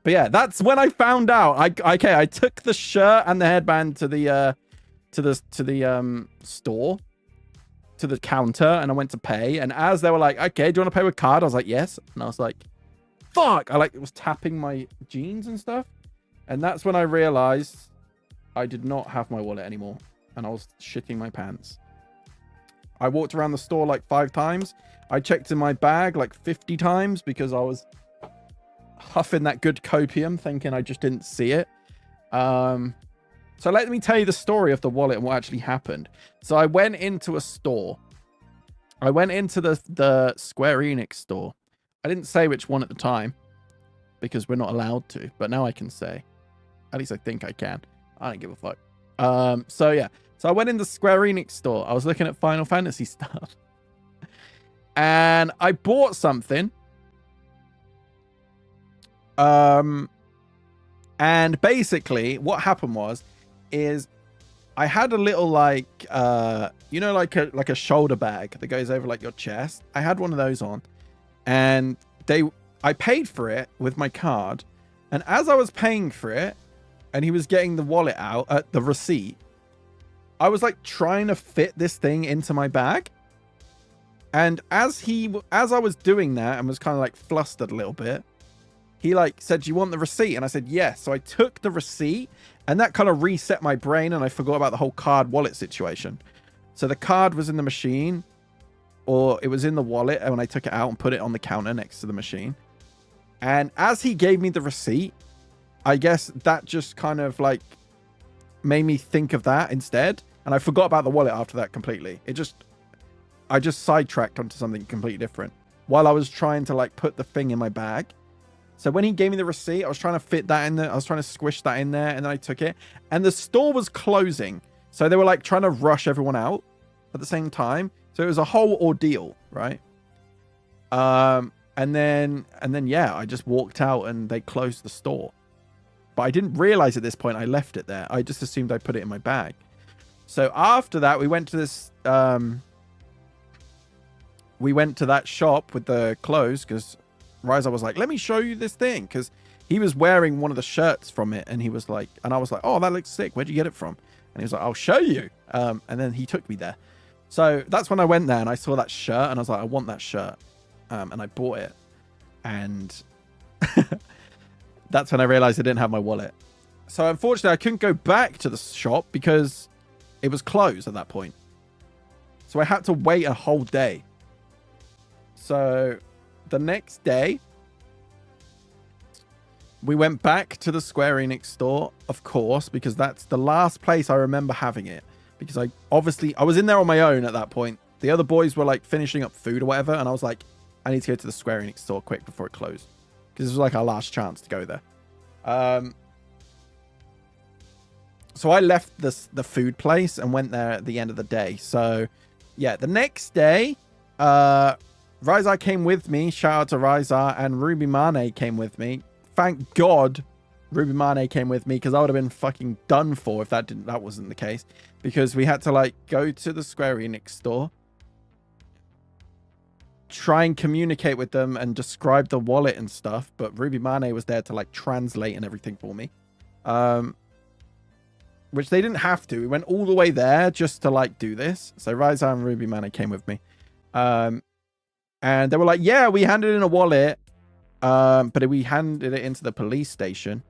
But yeah, that's when I found out. I took the shirt and the headband to the store, to the counter, and I went to pay. And as they were like, okay, do you want to pay with card? I was like, yes. And I was like, fuck. I was tapping my jeans and stuff. And that's when I realized I did not have my wallet anymore. And I was shitting my pants. I walked around the store like 5 times. I checked in my bag like 50 times because I was huffing that good copium, thinking I just didn't see it. So let me tell you the story of the wallet and what actually happened. So I went into a store. I went into the Square Enix store. I didn't say which one at the time because we're not allowed to, but now I can say. At least I think I can. I don't give a fuck. So yeah. So I went in the Square Enix store. I was looking at Final Fantasy stuff. And I bought something. And basically what happened is I had a little like you know, like a shoulder bag that goes over like your chest. I had one of those on, and I paid for it with my card, and as I was paying for it and he was getting the wallet out, the receipt, I was like trying to fit this thing into my bag. And as I was doing that and was kind of like flustered a little bit, he like said, do you want the receipt? And I said, yes. So I took the receipt, and that kind of reset my brain, and I forgot about the whole card wallet situation. So the card was in the machine, or it was in the wallet when I took it out and put it on the counter next to the machine. And as he gave me the receipt, I guess that just kind of like made me think of that instead. And I forgot about the wallet after that completely. I just sidetracked onto something completely different while I was trying to like put the thing in my bag. So when he gave me the receipt, I was trying to fit that in there. I was trying to squish that in there, and then I took it, and the store was closing. So they were like trying to rush everyone out at the same time. So it was a whole ordeal, right? And then yeah, I just walked out and they closed the store. But I didn't realize at this point I left it there. I just assumed I put it in my bag. So after that, we went to this we went to that shop with the clothes because Riza was like, let me show you this thing, because he was wearing one of the shirts from it, and he was like, and I was like, oh, that looks sick, where'd you get it from? And he was like, I'll show you. And then he took me there. So that's when I went there and I saw that shirt, and I was like, I want that shirt. And I bought it, and that's when I realized I didn't have my wallet. So unfortunately I couldn't go back to the shop because it was closed at that point. So I had to wait a whole day. So the next day, we went back to the Square Enix store, of course, because that's the last place I remember having it. Because I was in there on my own at that point. The other boys were like finishing up food or whatever, and I was like, I need to go to the Square Enix store quick before it closed, because this was like our last chance to go there. So I left the food place and went there at the end of the day. So yeah, the next day, Rizar came with me. Shout out to Rizar, and Ruby Mane came with me. Thank God Ruby Mane came with me, because I would have been fucking done for if that wasn't the case. Because we had to like go to the Square Enix store, try and communicate with them and describe the wallet and stuff, but Ruby Mane was there to like translate and everything for me. Which they didn't have to. We went all the way there just to like do this. So Rizar and Ruby Mane came with me. And they were like, yeah, we handed in a wallet, but we handed it into the police station.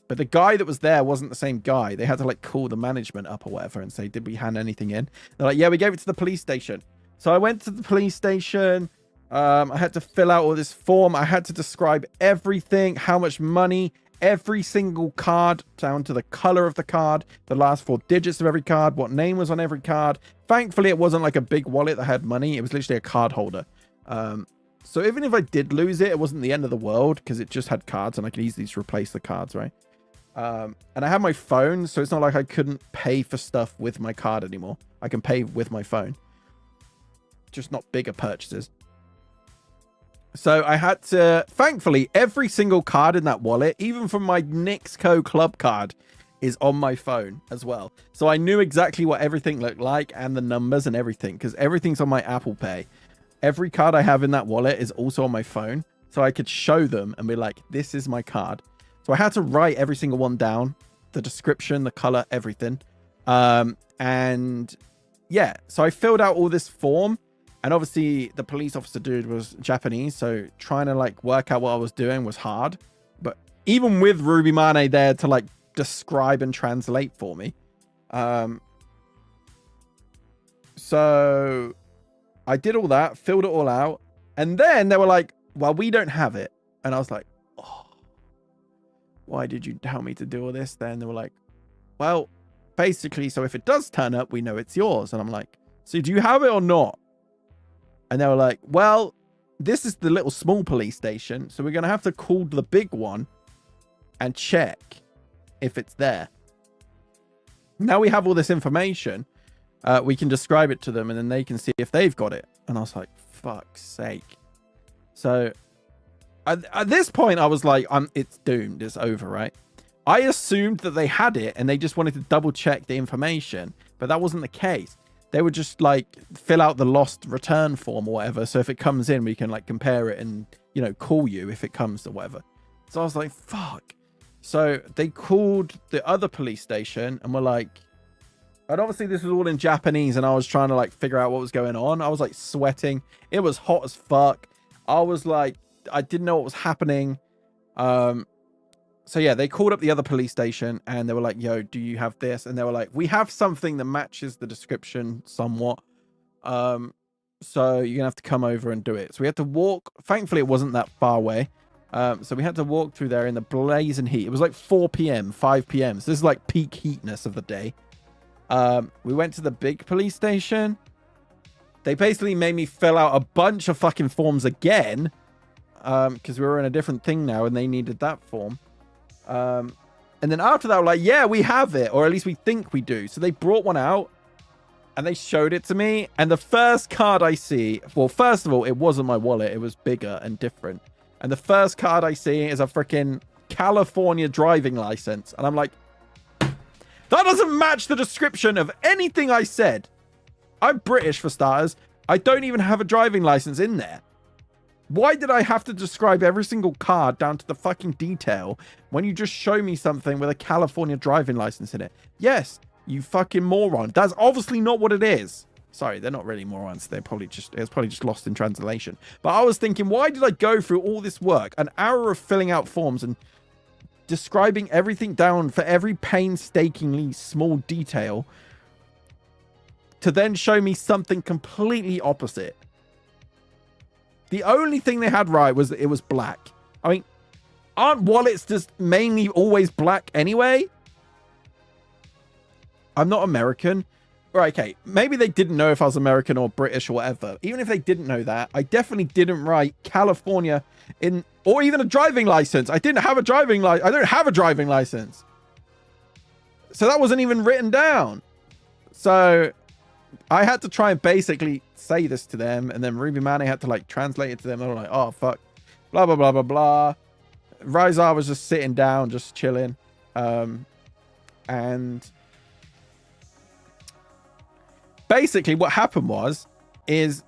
But the guy that was there wasn't the same guy. They had to like call the management up or whatever and say, did we hand anything in? They're like, yeah, we gave it to the police station. So I went to the police station. I had to fill out all this form. I had to describe everything, how much money, every single card, down to the color of the card, the last 4 digits of every card, what name was on every card. Thankfully, it wasn't like a big wallet that had money. It was literally a card holder. So even if I did lose it, it wasn't the end of the world, because it just had cards and I could easily just replace the cards, right? And I had my phone, so it's not like I couldn't pay for stuff with my card anymore. I can pay with my phone, just not bigger purchases. So I had to, thankfully, every single card in that wallet, even from my Nixco club card, is on my phone as well. So I knew exactly what everything looked like and the numbers and everything, because everything's on my Apple Pay. Every card I have in that wallet is also on my phone. So I could show them and be like, this is my card. So I had to write every single one down, the description, the color, everything. And yeah, so I filled out all this form, and obviously the police officer dude was Japanese, so trying to like work out what I was doing was hard. But even with Ruby Mane there to like describe and translate for me, so I did all that, filled it all out, and then they were like, well, we don't have it. And I was like, oh, why did you tell me to do all this then? They were like, well, basically, so if it does turn up, we know it's yours. And I'm like, so do you have it or not? And they were like, well, this is the little small police station, so we're going to have to call the big one and check if it's there. Now we have all this information. We can describe it to them, and then they can see if they've got it. And I was like, fuck's sake. So at this point, I was like, it's doomed. It's over, right? I assumed that they had it, and they just wanted to double check the information. But that wasn't the case. They would just, like, fill out the lost return form or whatever. So if it comes in, we can, like, compare it and, you know, call you if it comes or whatever. So I was like, fuck. So they called the other police station and were like... And obviously this was all in Japanese, and I was trying to like figure out what was going on. I was like sweating. It was hot as fuck. I was like, I didn't know what was happening. So yeah, they called up the other police station, and they were like, yo, do you have this? And they were like, we have something that matches the description somewhat. So you're gonna have to come over and do it. So we had to walk. Thankfully it wasn't that far away. So we had to walk through there in the blazing heat. It was like 4 p.m, 5 p.m. So this is like peak heatness of the day. We went to the big police station. They basically made me fill out a bunch of fucking forms again. Because we were in a different thing now, and they needed that form. And then after that, we're like, yeah, we have it. Or at least we think we do. So they brought one out, and they showed it to me. And the first card I see... Well, first of all, it wasn't my wallet. It was bigger and different. And the first card I see is a freaking California driving license. And I'm like... That doesn't match the description of anything I said. I'm British, for starters. I don't even have a driving license in there. Why did I have to describe every single card down to the fucking detail when you just show me something with a California driving license in it? Yes, you fucking moron. That's obviously not what it is. Sorry, they're not really morons. It's probably just lost in translation. But I was thinking, why did I go through all this work? An hour of filling out forms and describing everything down for every painstakingly small detail to then show me something completely opposite. The only thing they had right was that it was black. I mean, aren't wallets just mainly always black anyway? I'm not American. Right, okay, maybe they didn't know if I was American or British or whatever. Even if they didn't know that, I definitely didn't write California in, or even a driving license. I didn't have a driving license. I don't have a driving license. So that wasn't even written down. So I had to try and basically say this to them, and then Ruby Mane had to like translate it to them. They were like, oh, fuck, blah, blah, blah, blah, blah. Rizar was just sitting down, just chilling. And basically what happened is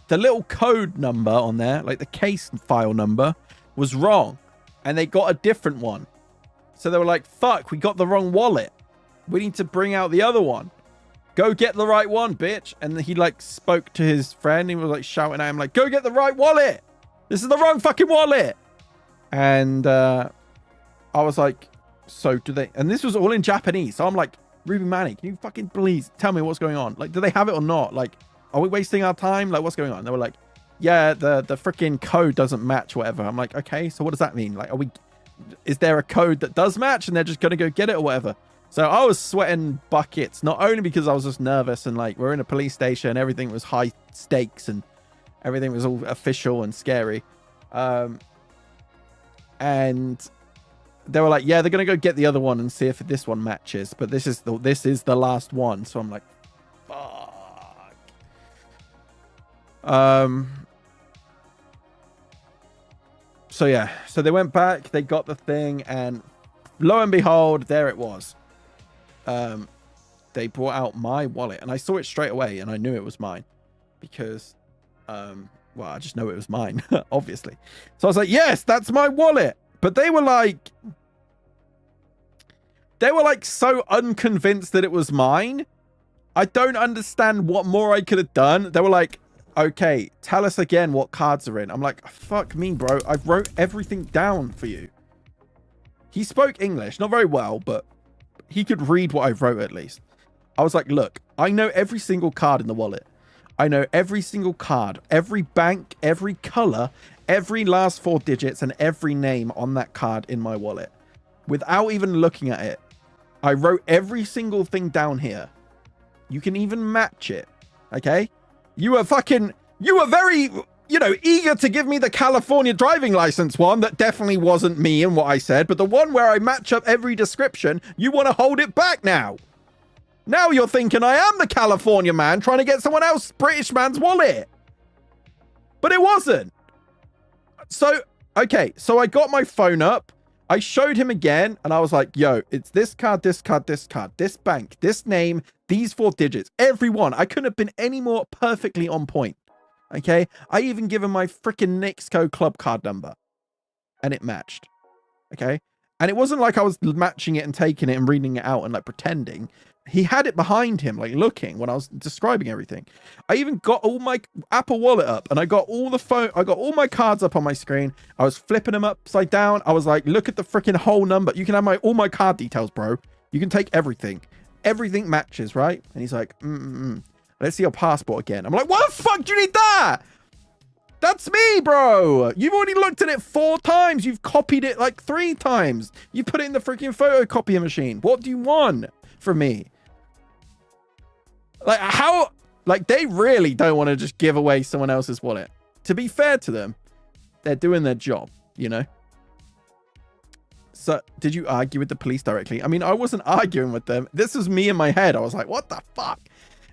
the little code number on there, like the case file number, was wrong. And they got a different one. So they were like, fuck, we got the wrong wallet. We need to bring out the other one. Go get the right one, bitch. And he like spoke to his friend. He was like shouting at him like, go get the right wallet. This is the wrong fucking wallet. And I was like, so do they? And this was all in Japanese. So I'm like, Ruby Mane, can you fucking please tell me what's going on? Like, do they have it or not? Like, are we wasting our time? Like, what's going on? They were like, yeah, the freaking code doesn't match, whatever. I'm like, okay, so what does that mean? Like, is there a code that does match and they're just going to go get it or whatever? So I was sweating buckets, not only because I was just nervous and like, we're in a police station, everything was high stakes and everything was all official and scary. And they were like, yeah, they're going to go get the other one and see if this one matches. But this is the last one. So I'm like, fuck. So yeah, so they went back, they got the thing, and lo and behold, there it was. They brought out my wallet, and I saw it straight away, and I knew it was mine because, well, I just know it was mine, obviously. So I was like, yes, that's my wallet. But they were like so unconvinced that it was mine. I don't understand what more I could have done. They were like, okay, tell us again what cards are in. I'm like, fuck me, bro. I've wrote everything down for you. He spoke English, not very well, but he could read what I wrote at least. I was like, look, I know every single card in the wallet. I know every single card, every bank, every color, every last 4 digits, and every name on that card in my wallet. Without even looking at it. I wrote every single thing down here. You can even match it. Okay? You were very, you know, eager to give me the California driving license one. That definitely wasn't me and what I said. But the one where I match up every description, you want to hold it back now. Now you're thinking I am the California man trying to get someone else British man's wallet. But it wasn't. So, okay. So I got my phone up. I showed him again and I was like, yo, it's this card, this card, this card, this bank, this name, these 4 digits, every one. I couldn't have been any more perfectly on point. Okay. I even give him my freaking Nixco club card number and it matched. Okay. And it wasn't like I was matching it and taking it and reading it out and like pretending. He had it behind him, like looking when I was describing everything. I even got all my Apple Wallet up and I got all my cards up on my screen. I was flipping them upside down. I was like, look at the freaking whole number. You can have all my card details, bro. You can take everything. Everything matches, right? And he's like, let's see your passport again. I'm like, why the fuck do you need that? That's me, bro. You've already looked at it 4 times. You've copied it like 3 times. You put it in the freaking photocopier machine. What do you want from me? Like, how? Like, they really don't want to just give away someone else's wallet. To be fair to them, they're doing their job, you know? So, did you argue with the police directly? I mean, I wasn't arguing with them. This was me in my head. I was like, what the fuck?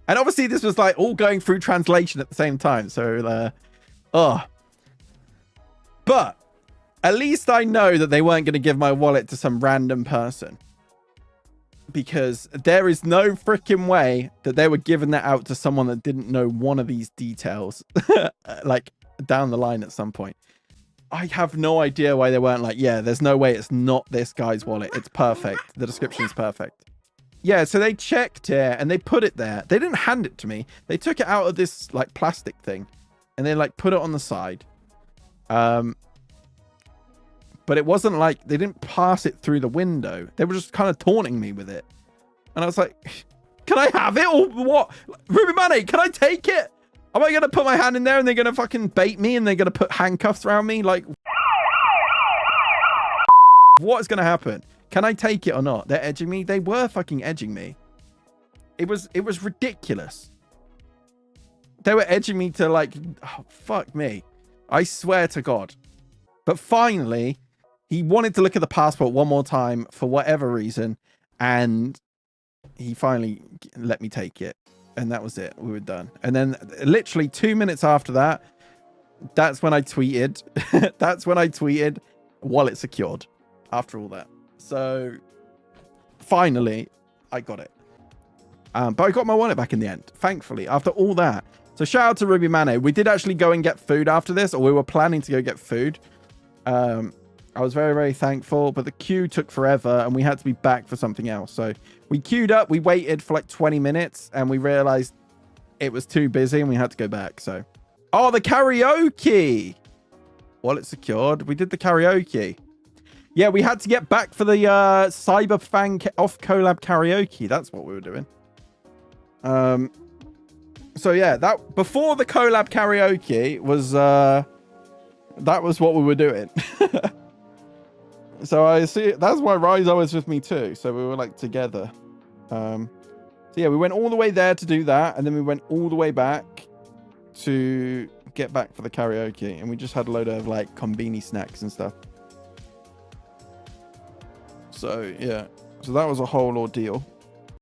And obviously, this was like all going through translation at the same time. So, But at least I know that they weren't going to give my wallet to some random person. Because there is no freaking way that they were giving that out to someone that didn't know one of these details, like down the line at some point. I have no idea why they weren't like, yeah, there's no way it's not this guy's wallet. It's perfect. The description is perfect. Yeah, so they checked it and they put it there. They didn't hand it to me. They took it out of this like plastic thing and they like put it on the side. But it wasn't like they didn't pass it through the window. They were just kind of taunting me with it. And I was like, can I have it or what? Ruby Money, can I take it? Am I going to put my hand in there and they're going to fucking bait me and they're going to put handcuffs around me? Like, what is going to happen? Can I take it or not? They're edging me. They were fucking edging me. It was ridiculous. They were edging me to like, oh, fuck me. I swear to God. But finally, he wanted to look at the passport one more time for whatever reason. And he finally let me take it. And that was it. We were done. And then literally 2 minutes after that, that's when I tweeted. That's when I tweeted, wallet secured. After all that. So finally, I got it. But I got my wallet back in the end, thankfully, after all that. So shout out to Ruby Mane. We did actually go and get food after this, or we were planning to go get food. I was very, very thankful, but the queue took forever and we had to be back for something else. So we queued up, we waited for like 20 minutes and we realized it was too busy and we had to go back. So, oh, the karaoke. Wallet secured. We did the karaoke. Yeah, we had to get back for the Cyberfang off collab karaoke. That's what we were doing. So yeah, that before the collab karaoke was that was what we were doing. So I see that's why Rizo was with me too. So we were like together. So yeah, we went all the way there to do that, and then we went all the way back to get back for the karaoke, and we just had a load of like combini snacks and stuff. So yeah, so that was a whole ordeal.